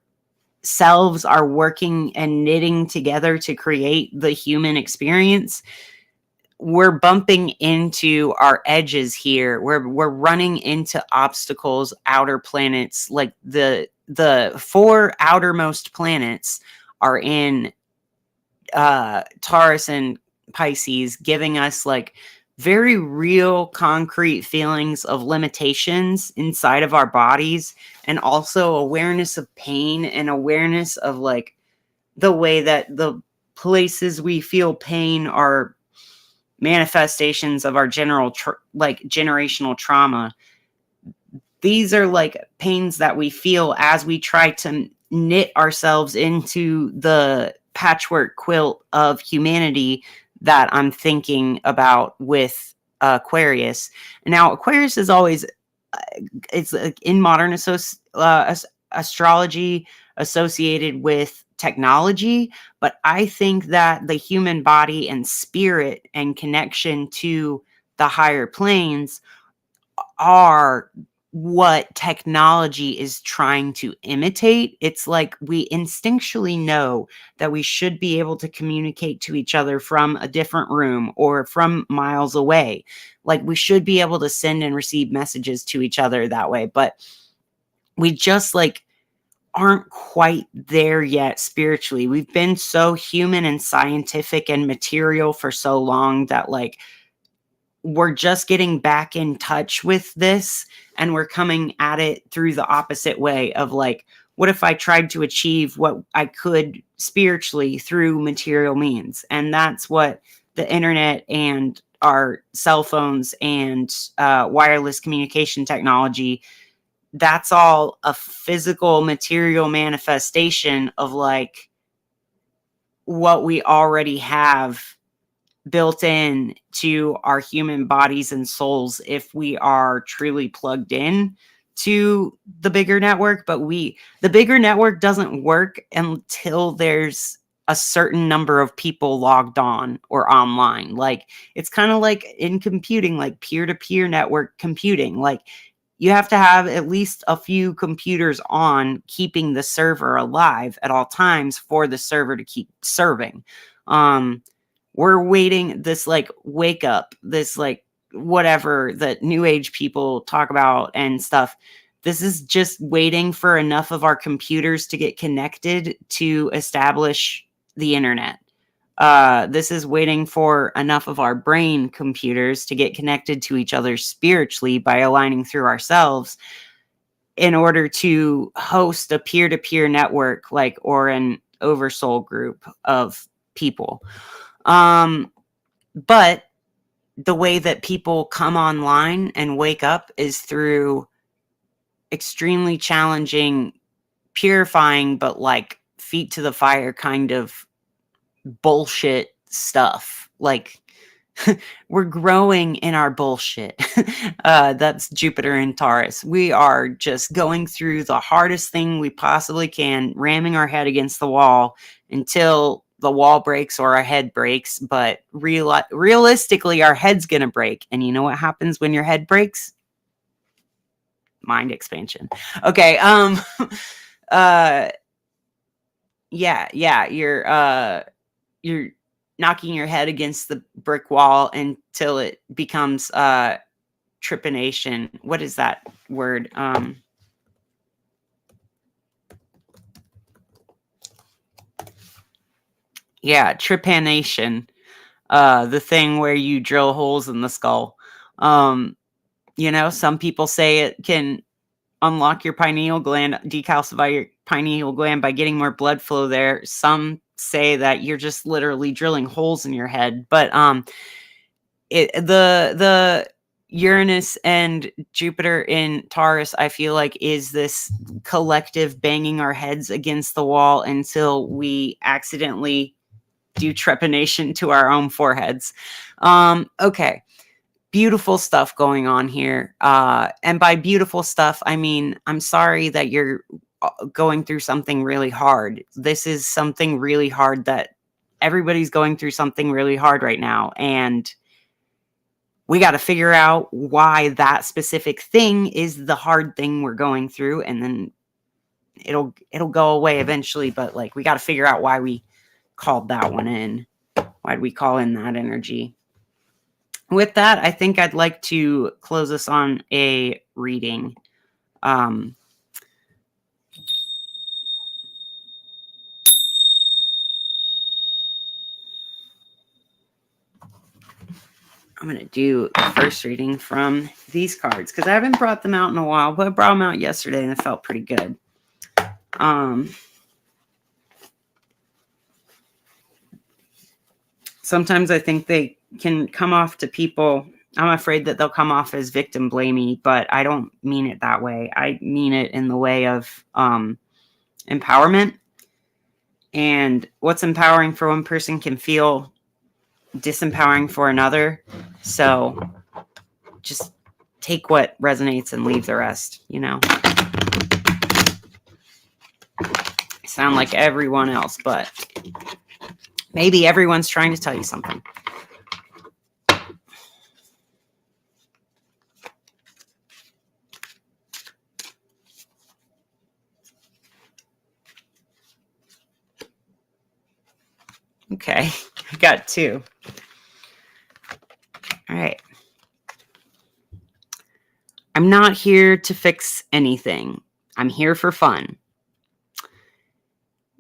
selves are working and knitting together to create the human experience. We're bumping into our edges here. We're running into obstacles, outer planets, like the 4 outermost planets are in Taurus and Pisces, giving us like very real concrete feelings of limitations inside of our bodies, and also awareness of pain and awareness of like the way that the places we feel pain are manifestations of our generational trauma. These are like pains that we feel as we try to knit ourselves into the patchwork quilt of humanity that I'm thinking about with Aquarius. Now, Aquarius is always, it's like in modern astrology associated with technology, but I think that the human body and spirit and connection to the higher planes are what technology is trying to imitate. It's like we instinctually know that we should be able to communicate to each other from a different room or from miles away. Like we should be able to send and receive messages to each other that way, but we just like aren't quite there yet spiritually. We've been so human and scientific and material for so long that like we're just getting back in touch with this, and we're coming at it through the opposite way of like, what if I tried to achieve what I could spiritually through material means? And that's what the internet and our cell phones and wireless communication technology, that's all a physical material manifestation of like what we already have built in to our human bodies and souls if we are truly plugged in to the bigger network. But the bigger network doesn't work until there's a certain number of people logged on or online. Like it's kind of like in computing, like peer-to-peer network computing. Like you have to have at least a few computers on keeping the server alive at all times for the server to keep serving. We're waiting this like wake up, this like whatever that new age people talk about and stuff. This is just waiting for enough of our computers to get connected to establish the internet. This is waiting for enough of our brain computers to get connected to each other spiritually by aligning through ourselves in order to host a peer-to-peer network, like, or an oversoul group of people. But the way that people come online and wake up is through extremely challenging, purifying, but like feet to the fire kind of bullshit stuff. Like we're growing in our bullshit. That's Jupiter and Taurus. We are just going through the hardest thing we possibly can, ramming our head against the wall until the wall breaks or our head breaks. But realistically, our head's going to break. And you know what happens when your head breaks? Mind expansion. Okay. Yeah. You're knocking your head against the brick wall until it becomes trepanation. What is that word? Yeah, trepanation. The thing where you drill holes in the skull. Some people say it can unlock your pineal gland, decalcify your pineal gland by getting more blood flow there. Some say that you're just literally drilling holes in your head. But the Uranus and Jupiter in Taurus, I feel like, is this collective banging our heads against the wall until we accidentally do trepanation to our own foreheads. Okay. Beautiful stuff going on here. And by beautiful stuff, I mean, I'm sorry that you're going through something really hard. This is something really hard that everybody's going through something really hard right now. And we got to figure out why that specific thing is the hard thing we're going through. And then it'll go away eventually. But like, we got to figure out why we called that one in. Why'd we call in that energy? With that, I think I'd like to close us on a reading. I'm going to do the first reading from these cards because I haven't brought them out in a while, but I brought them out yesterday and it felt pretty good. Sometimes I think they can come off to people. I'm afraid that they'll come off as victim blamey, but I don't mean it that way. I mean it in the way of empowerment. And what's empowering for one person can feel disempowering for another. So just take what resonates and leave the rest, I sound like everyone else, but maybe everyone's trying to tell you something. Okay, I got 2. All right. I'm not here to fix anything. I'm here for fun.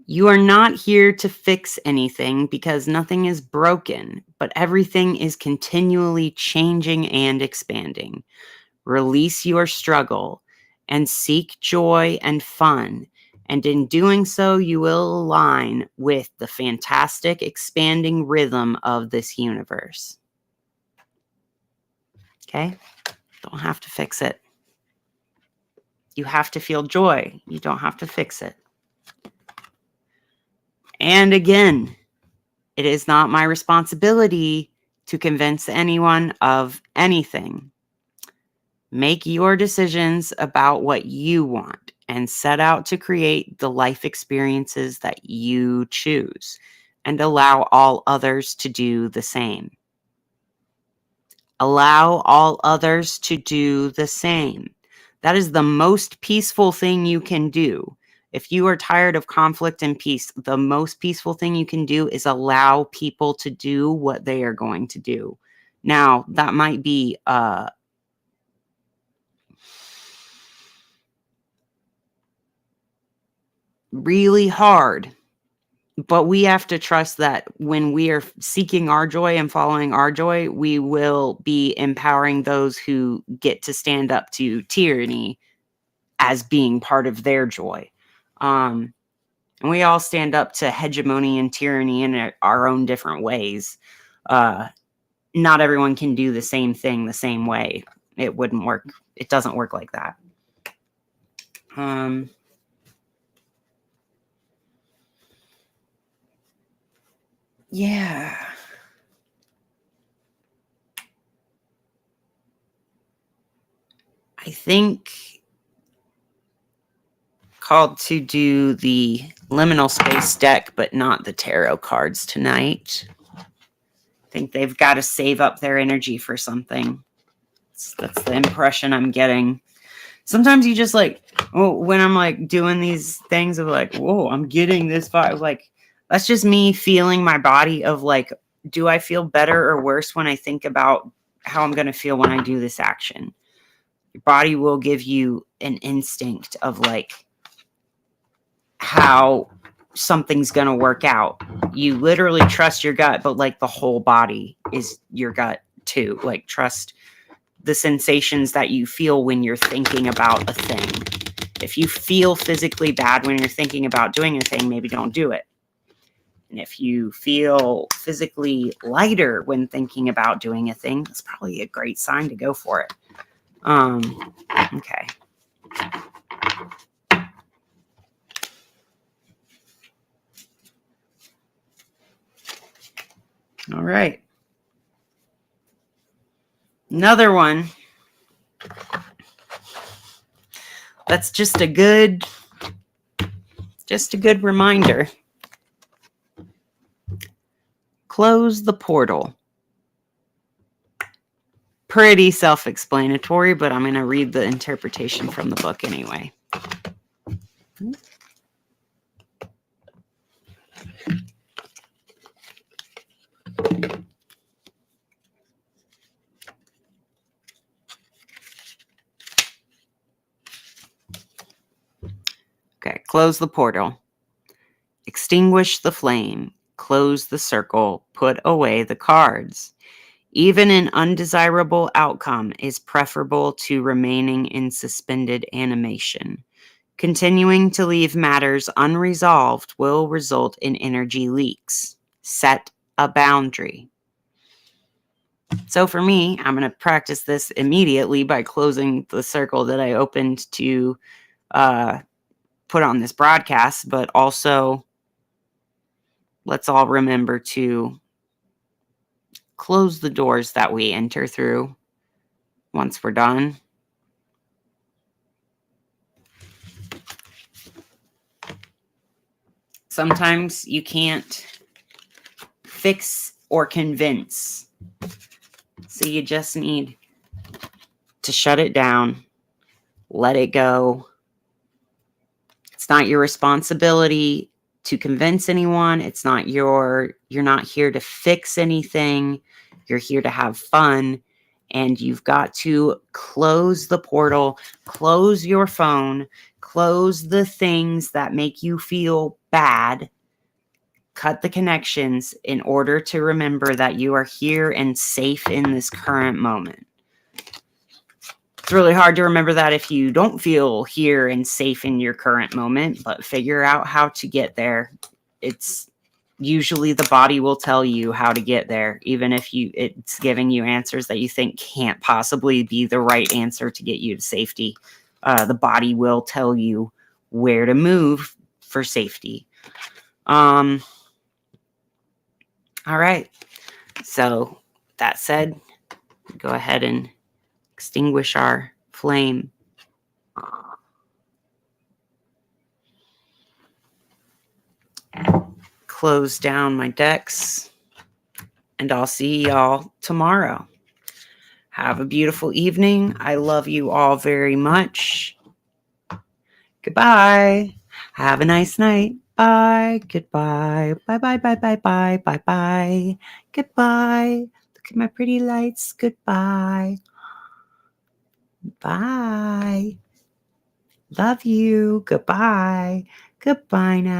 You are not here to fix anything because nothing is broken, but everything is continually changing and expanding. Release your struggle and seek joy and fun. And in doing so, you will align with the fantastic expanding rhythm of this universe. Okay? Don't have to fix it. You have to feel joy. You don't have to fix it. And again, it is not my responsibility to convince anyone of anything. Make your decisions about what you want and set out to create the life experiences that you choose and allow all others to do the same. Allow all others to do the same. That is the most peaceful thing you can do. If you are tired of conflict and peace, the most peaceful thing you can do is allow people to do what they are going to do. Now, that might be really hard, but we have to trust that when we are seeking our joy and following our joy, we will be empowering those who get to stand up to tyranny as being part of their joy. And we all stand up to hegemony and tyranny in our own different ways. Not everyone can do the same thing the same way. It wouldn't work. It doesn't work like that. Yeah. I think called to do the liminal space deck, but not the tarot cards tonight. I think they've got to save up their energy for something. That's the impression I'm getting. Sometimes you just when I'm doing these things of whoa, I'm getting this vibe. That's just me feeling my body of do I feel better or worse when I think about how I'm going to feel when I do this action? Your body will give you an instinct of how something's going to work out. you literally trust your gut, but like the whole body is your gut too. Like trust the sensations that you feel when you're thinking about a thing. If you feel physically bad when you're thinking about doing a thing, maybe don't do it. And if you feel physically lighter when thinking about doing a thing, that's probably a great sign to go for it. Okay. All right. Another one. That's just a good reminder. Close the portal. Pretty self-explanatory, but I'm going to read the interpretation from the book anyway. Okay, close the portal. Extinguish the flame. Close the circle. Put away the cards. Even an undesirable outcome is preferable to remaining in suspended animation. Continuing to leave matters unresolved will result in energy leaks. Set a boundary. So for me, I'm going to practice this immediately by closing the circle that I opened to put on this broadcast, but also let's all remember to close the doors that we enter through once we're done. Sometimes you can't fix or convince. So you just need to shut it down, let it go. It's not your responsibility to convince anyone. It's not you're not here to fix anything. You're here to have fun. And you've got to close the portal, close your phone, close the things that make you feel bad, cut the connections in order to remember that you are here and safe in this current moment. It's really hard to remember that if you don't feel here and safe in your current moment, but figure out how to get there. It's usually the body will tell you how to get there, even if it's giving you answers that you think can't possibly be the right answer to get you to safety. The body will tell you where to move for safety. All right. So that said, go ahead and extinguish our flame. Close down my decks, and I'll see y'all tomorrow. Have a beautiful evening. I love you all very much. Goodbye. Have a nice night. Bye. Goodbye. Bye, bye, bye, bye, bye, bye, bye. Goodbye. Look at my pretty lights. Goodbye. Bye. Love you. Goodbye. Goodbye now.